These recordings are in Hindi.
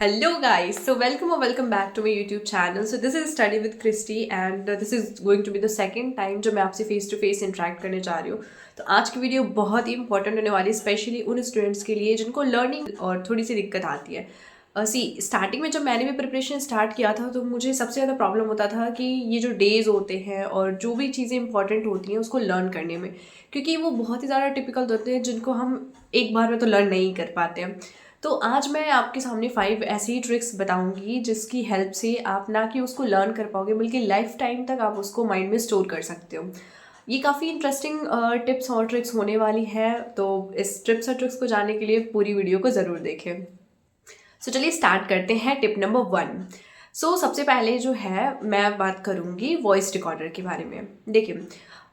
Hello guys, so welcome or welcome back to my YouTube channel. So this is Study with Christy and this is going to be the second time जब मैं आपसे फेस टू फेस इंटरेक्ट करने जा रही हूँ. तो आज की वीडियो बहुत ही इंपॉर्टेंट होने वाली है, स्पेशली उन स्टूडेंट्स के लिए जिनको लर्निंग और थोड़ी सी दिक्कत आती है. स्टार्टिंग में जब मैंने भी प्रिपरेशन स्टार्ट किया था तो मुझे सबसे ज़्यादा प्रॉब्लम होता था कि ये जो डेज़ होते हैं और जो भी चीज़ें इंपॉर्टेंट होती हैं उसको लर्न करने में, क्योंकि वो बहुत ही ज़्यादा टिपिकल होते हैं जिनको हम एक बार में तो लर्न नहीं कर पाते हैं. तो आज मैं आपके सामने 5 ऐसी ट्रिक्स बताऊंगी जिसकी हेल्प से आप ना कि उसको लर्न कर पाओगे बल्कि लाइफ टाइम तक आप उसको माइंड में स्टोर कर सकते हो. ये काफ़ी इंटरेस्टिंग टिप्स और ट्रिक्स होने वाली है, तो इस टिप्स और ट्रिक्स को जानने के लिए पूरी वीडियो को ज़रूर देखें. सो चलिए स्टार्ट करते हैं. Tip number 1. सबसे पहले जो है मैं बात करूँगी वॉइस रिकॉर्डर के बारे में. देखिए,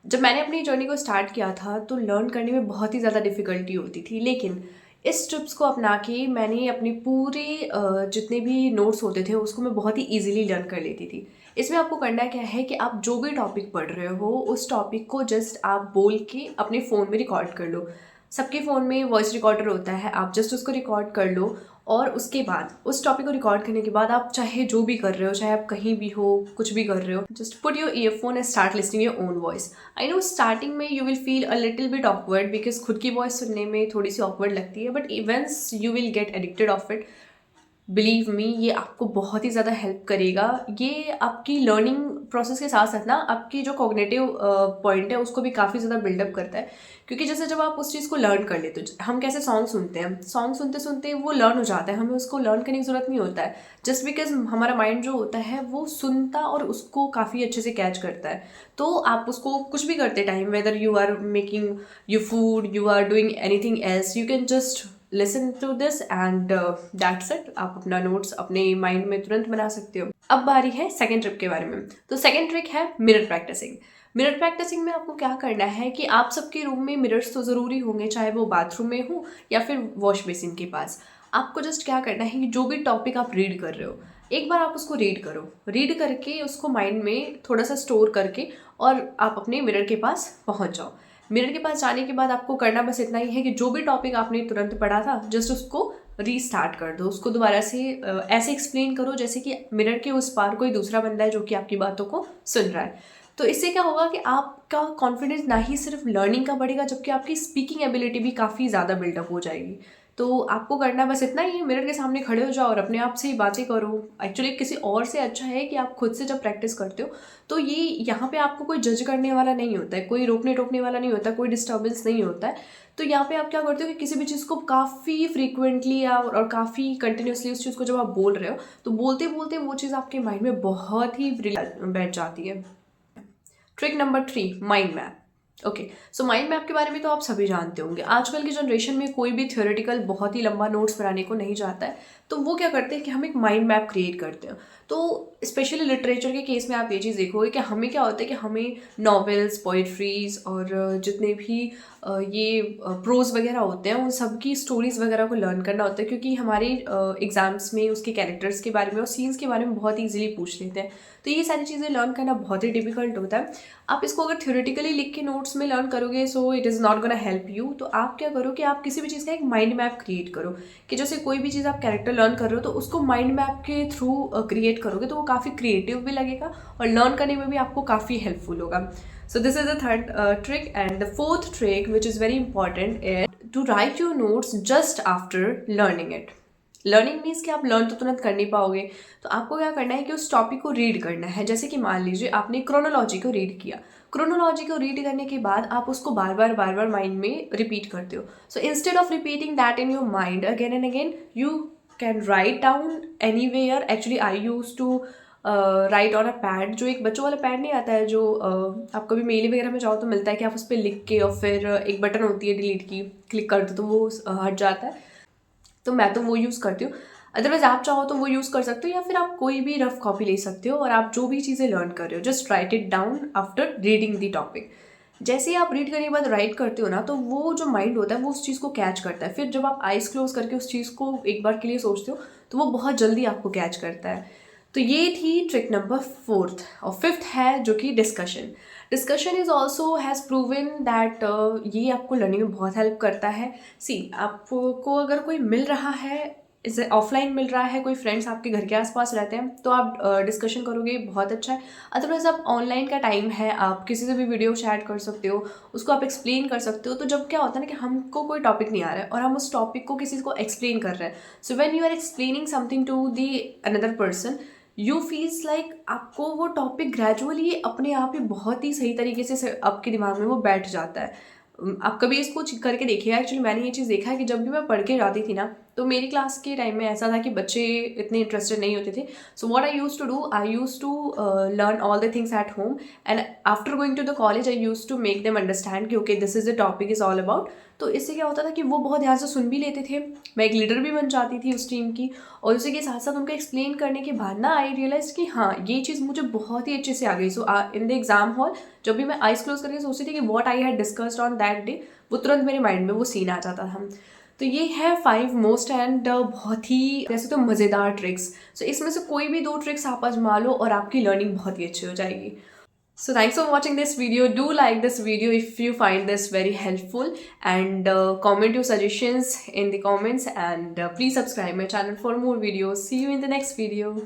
जब मैंने अपनी जर्नी को स्टार्ट किया था तो लर्न करने में बहुत ही ज़्यादा डिफ़िकल्टी होती थी, लेकिन इस टिप्स को अपना के मैंने अपनी पूरे जितने भी नोट्स होते थे उसको मैं बहुत ही ईजिली लर्न कर लेती थी. इसमें आपको करना क्या है कि आप जो भी टॉपिक पढ़ रहे हो उस टॉपिक को जस्ट आप बोल के अपने फ़ोन में रिकॉर्ड कर लो. सबके फ़ोन में वॉइस रिकॉर्डर होता है, आप जस्ट उसको रिकॉर्ड कर लो और उसके बाद उस टॉपिक को रिकॉर्ड करने के बाद आप चाहे जो भी कर रहे हो, चाहे आप कहीं भी हो, कुछ भी कर रहे हो, just put your earphone and start listening your own voice. I know starting में you will feel a little bit awkward because खुद की वॉइस सुनने में थोड़ी सी ऑकवर्ड लगती है, but Evans you will get addicted of it. Believe me, ये आपको बहुत ही ज़्यादा हेल्प करेगा. ये आपकी लर्निंग प्रोसेस के साथ साथ ना आपकी जो कॉग्निटिव पॉइंट है उसको भी काफ़ी ज़्यादा बिल्डअप करता है, क्योंकि जैसे जब आप उस चीज़ को लर्न कर लेते हो, हम कैसे सॉन्ग सुनते हैं, सॉन्ग सुनते सुनते वो लर्न हो जाता है, हमें उसको लर्न करने की ज़रूरत नहीं होता है, जस्ट बिकॉज हमारा माइंड जो होता है वो सुनता और उसको काफ़ी अच्छे से कैच करता है. तो आप उसको कुछ भी करते time, whether you are making you food, you are doing anything else, you can just listen to this and that's it. आप अपना नोट्स अपने माइंड में तुरंत बना सकते हो. अब बारी है सेकेंड ट्रिक के बारे में. तो सेकेंड ट्रिक है मिरर प्रैक्टिसिंग. मिरर प्रैक्टिसिंग में आपको क्या करना है कि आप सबके रूम में मिरर्स तो ज़रूरी होंगे, चाहे वो बाथरूम में हो या फिर वॉश बेसिन के पास. आपको जस्ट क्या करना है कि जो भी टॉपिक आप रीड कर रहे हो एक बार आप उसको रीड करो, रीड करके उसको माइंड में थोड़ा सा स्टोर करके और आप अपने मिरर के पास पहुंच जाओ. मिरर के पास जाने के बाद आपको करना बस इतना ही है कि जो भी टॉपिक आपने तुरंत पढ़ा था जस्ट उसको रीस्टार्ट कर दो, उसको दोबारा से ऐसे एक्सप्लेन करो जैसे कि मिरर के उस पार कोई दूसरा बंदा है जो कि आपकी बातों को सुन रहा है. तो इससे क्या होगा कि आपका कॉन्फिडेंस ना ही सिर्फ लर्निंग का बढ़ेगा जबकि आपकी स्पीकिंग एबिलिटी भी काफ़ी ज़्यादा बिल्डअप हो जाएगी. तो आपको करना बस इतना ही है, मिरर के सामने खड़े हो जाओ और अपने आप से ही बातें करो. एक्चुअली किसी और से अच्छा है कि आप खुद से जब प्रैक्टिस करते हो तो ये यहाँ पे आपको कोई जज करने वाला नहीं होता है, कोई रोकने टोकने वाला नहीं होता, कोई डिस्टर्बेंस नहीं होता है. तो यहाँ पे आप क्या करते हो कि किसी भी चीज़ को काफ़ी फ्रीक्वेंटली और काफ़ी कंटिन्यूसली उस चीज़ को जब आप बोल रहे हो तो बोलते बोलते वो चीज़ आपके माइंड में बहुत ही बैठ जाती है. Trick number 3, mind map. Okay, so mind map के बारे में तो आप सभी जानते होंगे. आजकल की जनरेशन में कोई भी थ्योरेटिकल बहुत ही लंबा नोट्स बनाने को नहीं चाहता है, तो वो क्या करते हैं कि हम एक माइंड मैप क्रिएट करते हैं. तो स्पेशली लिटरेचर के केस में आप ये चीज़ देखोगे कि हमें क्या होता है कि हमें नॉवेल्स, पोइट्रीज और जितने भी ये प्रोज वगैरह होते हैं उन सब की स्टोरीज वगैरह को लर्न करना होता है, क्योंकि हमारे एग्जाम्स में उसके कैरेक्टर्स के बारे में और सीन्स के बारे में बहुत ईजिली पूछ लेते हैं. तो ये सारी चीज़ें लर्न करना बहुत ही डिफिकल्ट होता है. आप इसको अगर थ्योरेटिकली लिख के नोट्स में लर्न करोगे so it is not gonna help you. तो आप क्या करो कि आप किसी भी चीज़ का एक माइंड मैप क्रिएट करो, कि जैसे कोई भी चीज़ आप कैरेक्टर लर्न कर रहे हो तो उसको माइंड मैप के थ्रू क्रिएट करोगे तो वो काफ़ी क्रिएटिव भी लगेगा और लर्न करने में भी आपको काफ़ी हेल्पफुल होगा. So this is the third trick, and the fourth trick which is very important is to write your notes just after learning it. Learning means कि आप लर्न तो तुरंत कर नहीं पाओगे, तो आपको क्या करना है कि उस टॉपिक को रीड करना है. जैसे कि मान लीजिए आपने क्रोनोलॉजी को रीड किया, क्रोनोलॉजी को रीड करने के बाद आप उसको बार बार माइंड में रिपीट करते हो. So instead of repeating that in your mind again and again you can write down anywhere. Actually I use to write on a pad, जो एक बच्चों वाला पैड नहीं आता है जो आप कभी मेल वगैरह में जाओ तो मिलता है कि आप उस पर लिख के और फिर एक बटन होती है डिलीट की, क्लिक कर दो तो वो हट जाता है. तो मैं तो वो यूज़ करती हूँ. अदरवाइज आप चाहो तो वो यूज़ कर सकते हो या फिर आप कोई भी रफ कॉपी ले सकते हो और आप जो भी चीज़ें लर्न कर रहे हो just right it down after reading the topic. जैसे ही आप रीड करने के बाद राइट करते हो ना तो वो जो माइंड होता है वो उस चीज़ को कैच करता है. फिर जब आप आइज़ क्लोज करके उस चीज़ को एक बार के लिए सोचते हो तो वो बहुत जल्दी आपको कैच करता है. तो ये थी ट्रिक नंबर 4. और 5th है जो कि discussion. Discussion is also has proven that ये आपको लर्निंग में बहुत हेल्प करता है. सी आपको अगर कोई मिल रहा है इसे ऑफलाइन मिल रहा है, कोई फ्रेंड्स आपके घर के आसपास रहते हैं तो आप डिस्कशन करोगे, बहुत अच्छा है। अदरवाइज आप ऑनलाइन का टाइम है, आप किसी से भी वीडियो चैट कर सकते हो, उसको आप एक्सप्लेन कर सकते हो। तो जब क्या होता है ना कि हमको कोई टॉपिक नहीं आ रहा है और हम उस टॉपिक को किसी को एक्सप्लेन कर रहे हैं, so when you are explaining something to the another person, you feels like आपको वो टॉपिक ग्रेजुअली अपने आप ही बहुत ही सही तरीके से आपके दिमाग में वो बैठ जाता है। आप कभी इसको करके देखिएगा। एक्चुअली मैंने ये चीज़ देखा है कि जब भी मैं पढ़ के जाती थी ना, तो मेरी क्लास के टाइम में ऐसा था कि बच्चे इतने इंटरेस्टेड नहीं होते थे। So what I used to do, I used to learn all the things at home, and after going to the college I used to make them understand कि okay this is the topic is all about. तो इससे क्या होता था कि वो बहुत ध्यान से सुन भी लेते थे, मैं एक लीडर भी बन जाती थी उस टीम की, और उसी के साथ साथ उनको एक्सप्लेन करने के बाद ना आई रियलाइज कि हाँ ये चीज़ मुझे बहुत ही अच्छे से आ गई। सो इन द एग्जाम हॉल जब भी मैं आइज क्लोज करके सोचती थी कि what I had discussed on that day, वो तुरंत मेरे माइंड में वो सीन आ जाता था। तो ये है 5 मोस्ट एंड बहुत ही वैसे तो मज़ेदार ट्रिक्स। सो इसमें से कोई भी 2 ट्रिक्स आप आजमा लो और आपकी लर्निंग बहुत ही अच्छी हो जाएगी। So thanks for watching this video. Do like this video if you find this very helpful, and comment your suggestions in the comments, and please subscribe my channel for more videos. See you in the next video.